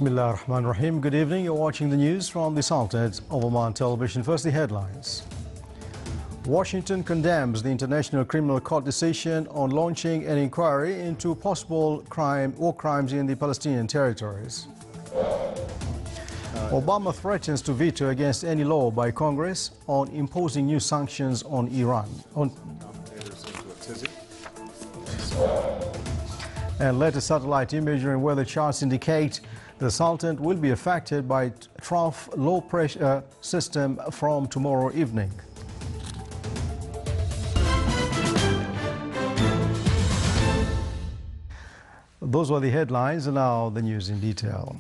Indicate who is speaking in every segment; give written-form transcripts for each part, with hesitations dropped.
Speaker 1: Bismillah ar-Rahman ar-Rahim. Good evening. You're watching the news from the Sultanate of Oman Television. First, the headlines. Washington condemns the International Criminal Court decision on launching an inquiry into possible war crimes in the Palestinian territories. Obama threatens to veto against any law by Congress on imposing new sanctions on Iran. And latest satellite imagery and weather charts indicate the Sultanate will be affected by trough low pressure system from tomorrow evening. Those were the headlines, and now the news in detail.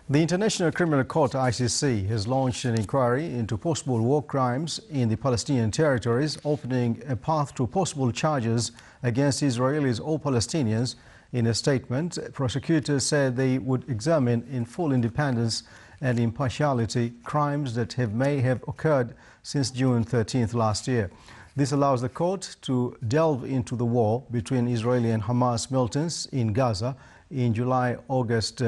Speaker 1: The International Criminal Court, ICC, has launched an inquiry into possible war crimes in the Palestinian territories, opening a path to possible charges against Israelis or Palestinians. In a statement, prosecutors said they would examine in full independence and impartiality crimes that may have occurred since June 13th last year. This allows the court to delve into the war between Israeli and Hamas militants in Gaza in July-August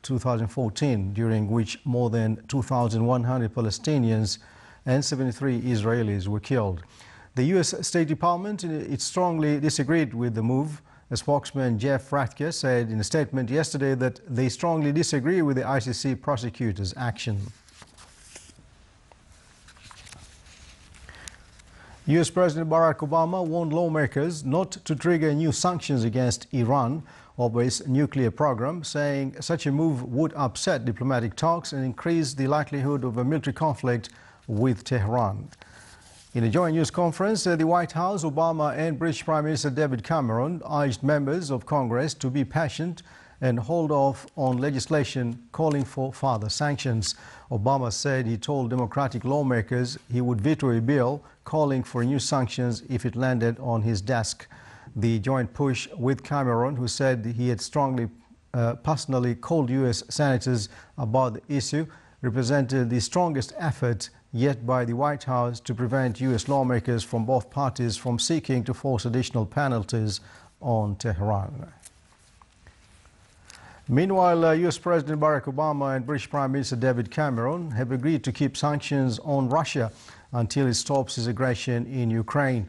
Speaker 1: 2014, during which more than 2,100 Palestinians and 73 Israelis were killed. The U.S. State Department it strongly disagreed with the move. A spokesman, Jeff Ratke, said in a statement yesterday that they strongly disagree with the ICC prosecutors' action. U.S. President Barack Obama warned lawmakers not to trigger new sanctions against Iran over its nuclear program, saying such a move would upset diplomatic talks and increase the likelihood of a military conflict with Tehran. In a joint news conference at the White House, Obama and British Prime Minister David Cameron urged members of Congress to be patient and hold off on legislation calling for further sanctions. Obama said he told Democratic lawmakers he would veto a bill calling for new sanctions if it landed on his desk. The joint push with Cameron, who said he had strongly personally called U.S. senators about the issue, represented the strongest effort yet by the White House to prevent U.S. lawmakers from both parties from seeking to force additional penalties on Tehran. Meanwhile, U.S. President Barack Obama and British Prime Minister David Cameron have agreed to keep sanctions on Russia until it stops its aggression in Ukraine.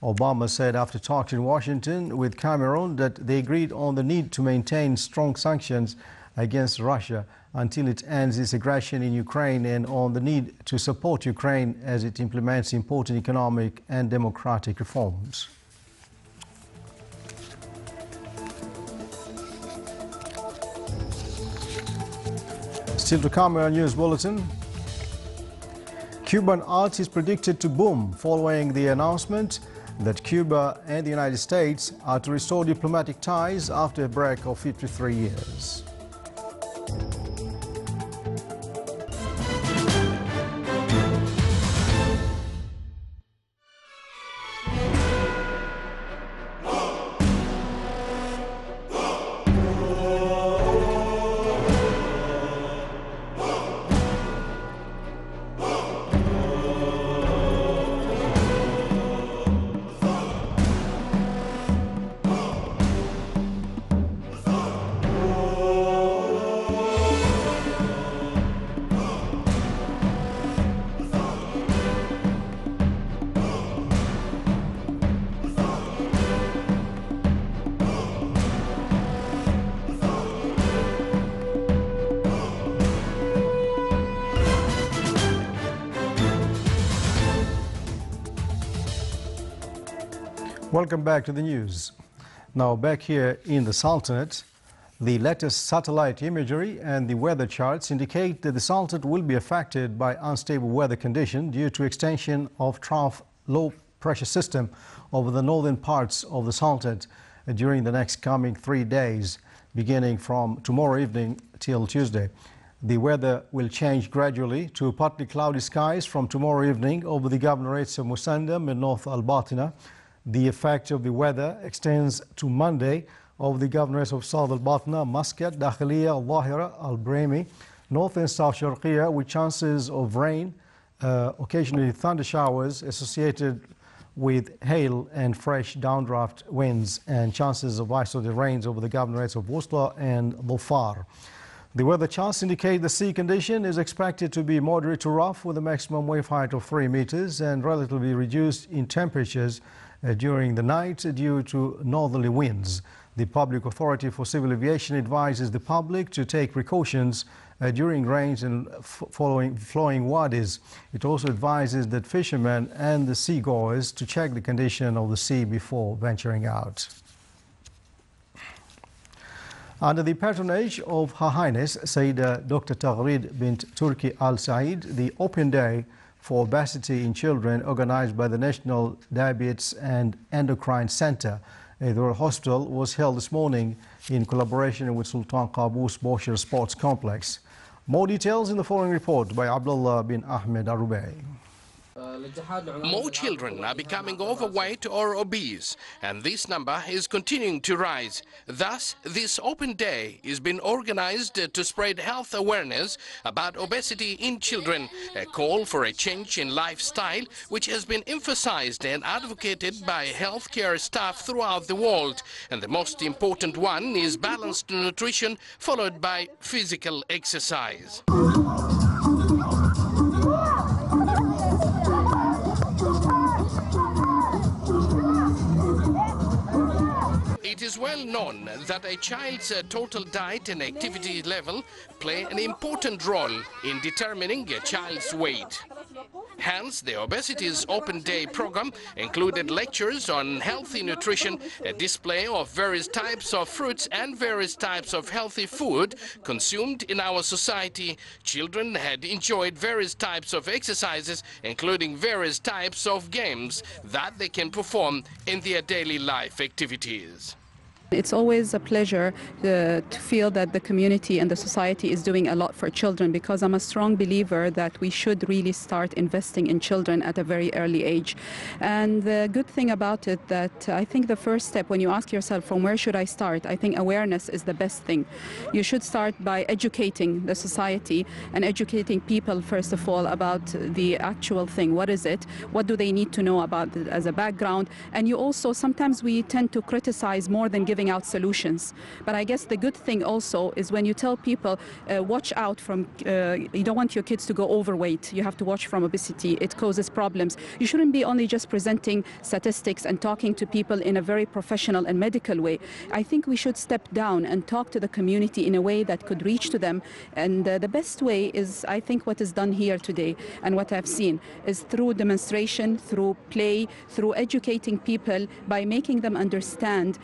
Speaker 1: Obama said after talks in Washington with Cameron that they agreed on the need to maintain strong sanctions against Russia until it ends its aggression in Ukraine, and on the need to support Ukraine as it implements important economic and democratic reforms. Still to come in our news bulletin. Cuban art is predicted to boom following the announcement that Cuba and the United States are to restore diplomatic ties after a break of 53 years. Welcome back to the news. Now back here in the Sultanate, the latest satellite imagery and the weather charts indicate that the Sultanate will be affected by unstable weather conditions due to extension of trough low pressure system over the northern parts of the Sultanate during the next coming 3 days, beginning from tomorrow evening till Tuesday. The weather will change gradually to partly cloudy skies from tomorrow evening over the governorates of Musandam and North Al-Batina. The effect of the weather extends to Monday over the governorates of South Al-Batna, Muscat, Dakhiliya, Al-Zahira, Al-Brahmi, North and South Sharqiya, with chances of rain, occasionally thunder showers associated with hail and fresh downdraft winds and chances of isolated rains over the governorates of Wusla and Dhofar. The weather charts indicate the sea condition is expected to be moderate to rough with a maximum wave height of 3 meters and relatively reduced in temperatures during the night due to northerly winds. The Public Authority for Civil Aviation advises the public to take precautions during rains and flowing wadis. It also advises that fishermen and the seagoers to check the condition of the sea before venturing out. Under the patronage of Her Highness Sayyida Dr. Taghreed bint Turki Al Said, the Open Day for Obesity in Children organized by the National Diabetes and Endocrine Center at the Royal Hospital was held this morning in collaboration with Sultan Qaboos Bosher Sports Complex. More details in the following report by Abdullah bin Ahmed Arubay.
Speaker 2: More children are becoming overweight or obese, and this number is continuing to rise. Thus, this open day is being organized to spread health awareness about obesity in children, a call for a change in lifestyle which has been emphasized and advocated by healthcare staff throughout the world. And the most important one is balanced nutrition followed by physical exercise. It is well known that a child's total diet and activity level play an important role in determining a child's weight. Hence, the Obesity's Open Day program included lectures on healthy nutrition, a display of various types of fruits and various types of healthy food consumed in our society. Children had enjoyed various types of exercises, including various types of games that they can perform in their daily life activities.
Speaker 3: It's always a pleasure to feel that the community and the society is doing a lot for children, because I'm a strong believer that we should really start investing in children at a very early age. And the good thing about it that I think the first step, when you ask yourself from where should I start, I think awareness is the best thing. You should start by educating the society and educating people first of all about the actual thing. What is it? What do they need to know about it as a background? And you also, sometimes we tend to criticize more than giving out solutions. But I guess the good thing also is when you tell people, watch out from, you don't want your kids to go overweight. You have to watch from obesity. It causes problems. You shouldn't be only just presenting statistics and talking to people in a very professional and medical way. I think we should step down and talk to the community in a way that could reach to them. And the best way is, I think, what is done here today and what I've seen is through demonstration, through play, through educating people by making them understand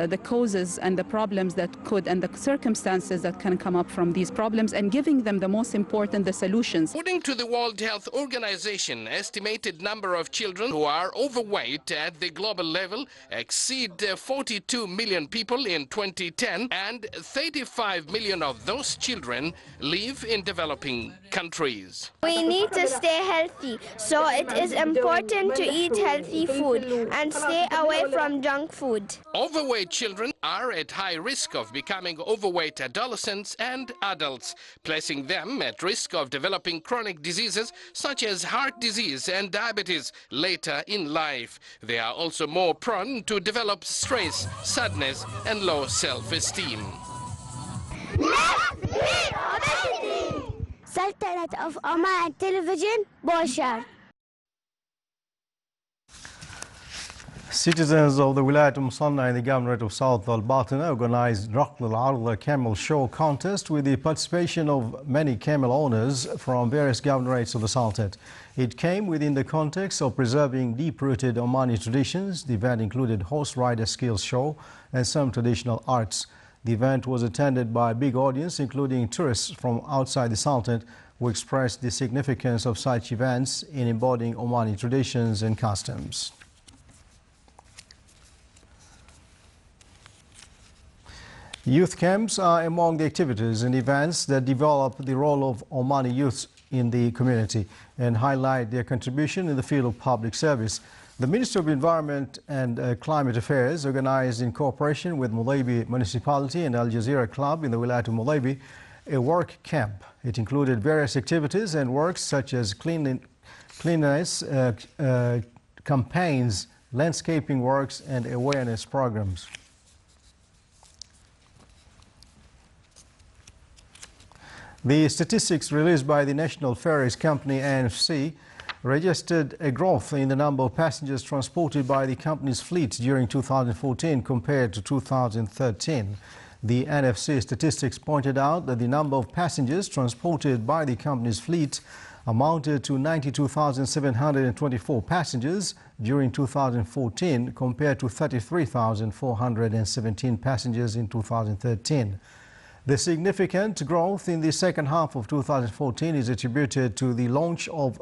Speaker 3: the causes and the problems that could and the circumstances that can come up from these problems, and giving them the most important, the solutions.
Speaker 2: According to the World Health Organization, estimated number of children who are overweight at the global level exceed 42 million people in 2010, and 35 million of those children live in developing countries.
Speaker 4: We need to stay healthy, so it is important to eat healthy food and stay away from junk food.
Speaker 2: Overweight children are at high risk of becoming overweight adolescents and adults, placing them at risk of developing chronic diseases such as heart disease and diabetes later in life. They are also more prone to develop stress, sadness, and low self-esteem.
Speaker 4: Let's beat obesity! Sultanate of Oman Television, Bosher.
Speaker 1: Citizens of the Wilayat Musanna in the Governorate of South Al-Batin organized Raql Al-Arda Camel Show contest with the participation of many camel owners from various governorates of the Sultanate. It came within the context of preserving deep-rooted Omani traditions. The event included horse rider skills show and some traditional arts. The event was attended by a big audience, including tourists from outside the Sultanate, who expressed the significance of such events in embodying Omani traditions and customs. Youth camps are among the activities and events that develop the role of Omani youths in the community and highlight their contribution in the field of public service. The Ministry of Environment and Climate Affairs organized in cooperation with Mulaybi Municipality and Al Jazeera Club in the Wilayat of Mulaybi a work camp. It included various activities and works such as cleanliness, campaigns, landscaping works and awareness programs. The statistics released by the National Ferries Company NFC registered a growth in the number of passengers transported by the company's fleet during 2014 compared to 2013. The NFC statistics pointed out that the number of passengers transported by the company's fleet amounted to 92,724 passengers during 2014 compared to 33,417 passengers in 2013. The significant growth in the second half of 2014 is attributed to the launch of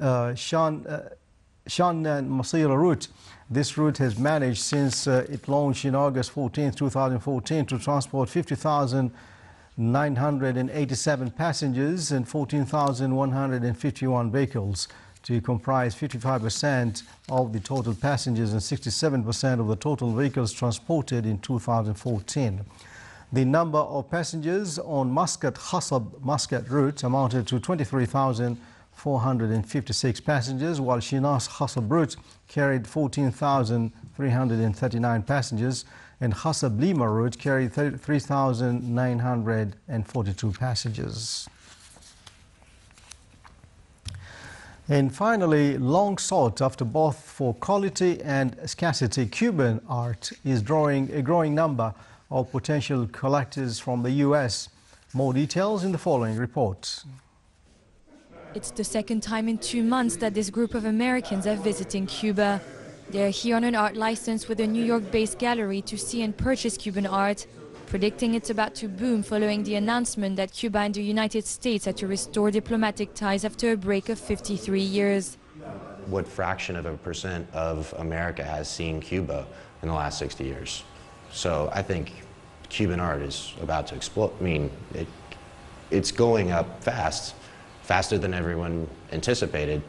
Speaker 1: Shan-Masira route. This route has managed since it launched in August 14, 2014 to transport 50,987 passengers and 14,151 vehicles to comprise 55% of the total passengers and 67% of the total vehicles transported in 2014. The number of passengers on Muscat route amounted to 23,456 passengers, while Shinas-Hasab route carried 14,339 passengers, and Hasab-Lima route carried 3,942 passengers. And finally, long sought after both for quality and scarcity, Cuban art is drawing a growing number of potential collectors from the U.S. More details in the following report.
Speaker 5: It's the second time in 2 months that this group of Americans are visiting Cuba. They're here on an art license with a New York-based gallery to see and purchase Cuban art, predicting it's about to boom following the announcement that Cuba and the United States had to restore diplomatic ties after a break of 53 years.
Speaker 6: What fraction of a % of America has seen Cuba in the last 60 years? So I think Cuban art is about to explode. I mean, it's going up fast, faster than everyone anticipated.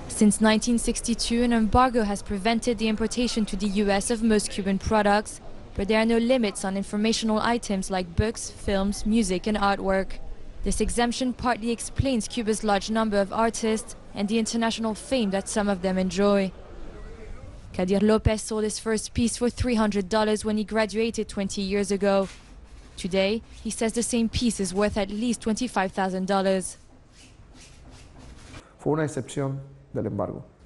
Speaker 5: Since 1962, an embargo has prevented the importation to the U.S. of most Cuban products, but there are no limits on informational items like books, films, music and artwork. This exemption partly explains Cuba's large number of artists and the international fame that some of them enjoy. Kadir Lopez sold his first piece for $300 when he graduated 20 years ago. Today, he says the same piece is worth at least $25,000.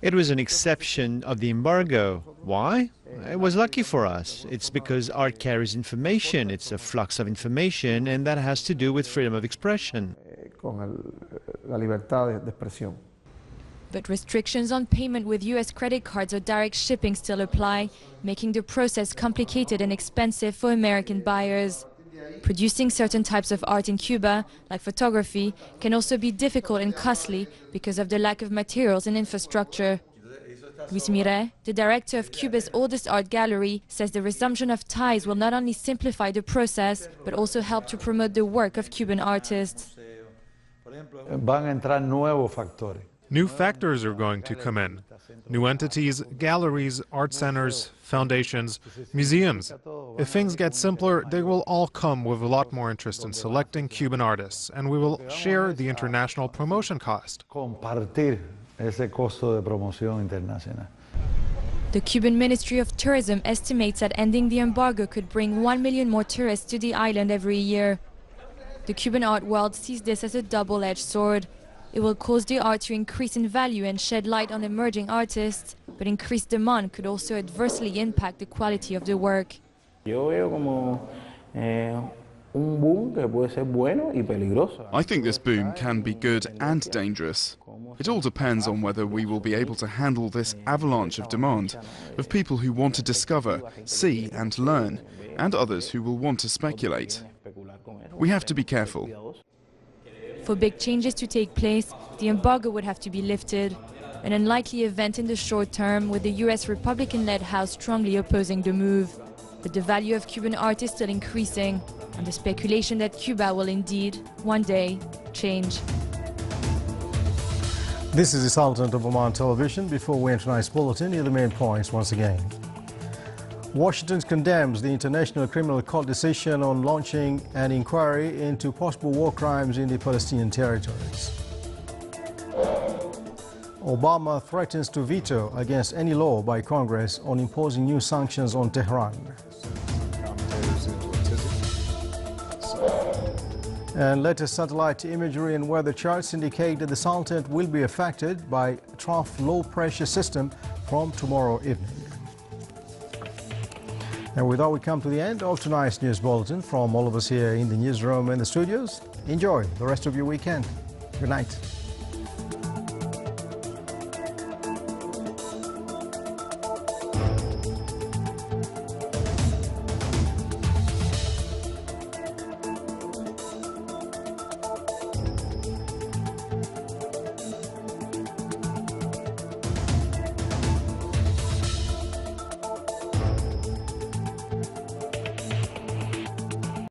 Speaker 7: It was an exception of the embargo. Why? It was lucky for us. It's because art carries information. It's a flux of information, and that has to do with freedom of expression.
Speaker 5: But restrictions on payment with U.S. credit cards or direct shipping still apply, making the process complicated and expensive for American buyers. Producing certain types of art in Cuba, like photography, can also be difficult and costly because of the lack of materials and infrastructure. Luis Mire, the director of Cuba's oldest art gallery, says the resumption of ties will not only simplify the process, but also help to promote the work of Cuban artists.
Speaker 8: New factors are going to come in. New entities, galleries, art centers, foundations, museums. If things get simpler, they will all come with a lot more interest in selecting Cuban artists, and we will share the international promotion cost.
Speaker 5: The Cuban Ministry of Tourism estimates that ending the embargo could bring 1 million more tourists to the island every year. The Cuban art world sees this as a double-edged sword. It will cause the art to increase in value and shed light on emerging artists, but increased demand could also adversely impact the quality of the work.
Speaker 9: I think this boom can be good and dangerous. It all depends on whether we will be able to handle this avalanche of demand, of people who want to discover, see and learn, and others who will want to speculate. We have to be careful.
Speaker 5: For big changes to take place, the embargo would have to be lifted, an unlikely event in the short term, with the U.S. Republican-led House strongly opposing the move. But the value of Cuban art is still increasing, and the speculation that Cuba will indeed, one day, change.
Speaker 1: This is the Sultan of Oman Television. Before we enter tonight's bulletin, here are the main points once again. Washington condemns the International Criminal Court decision on launching an inquiry into possible war crimes in the Palestinian territories. Obama threatens to veto against any law by Congress on imposing new sanctions on Tehran. And latest satellite imagery and weather charts indicate that the Sultanate will be affected by trough low pressure system from tomorrow evening. And with that, we come to the end of tonight's news bulletin. From all of us here in the newsroom and the studios, enjoy the rest of your weekend. Good night.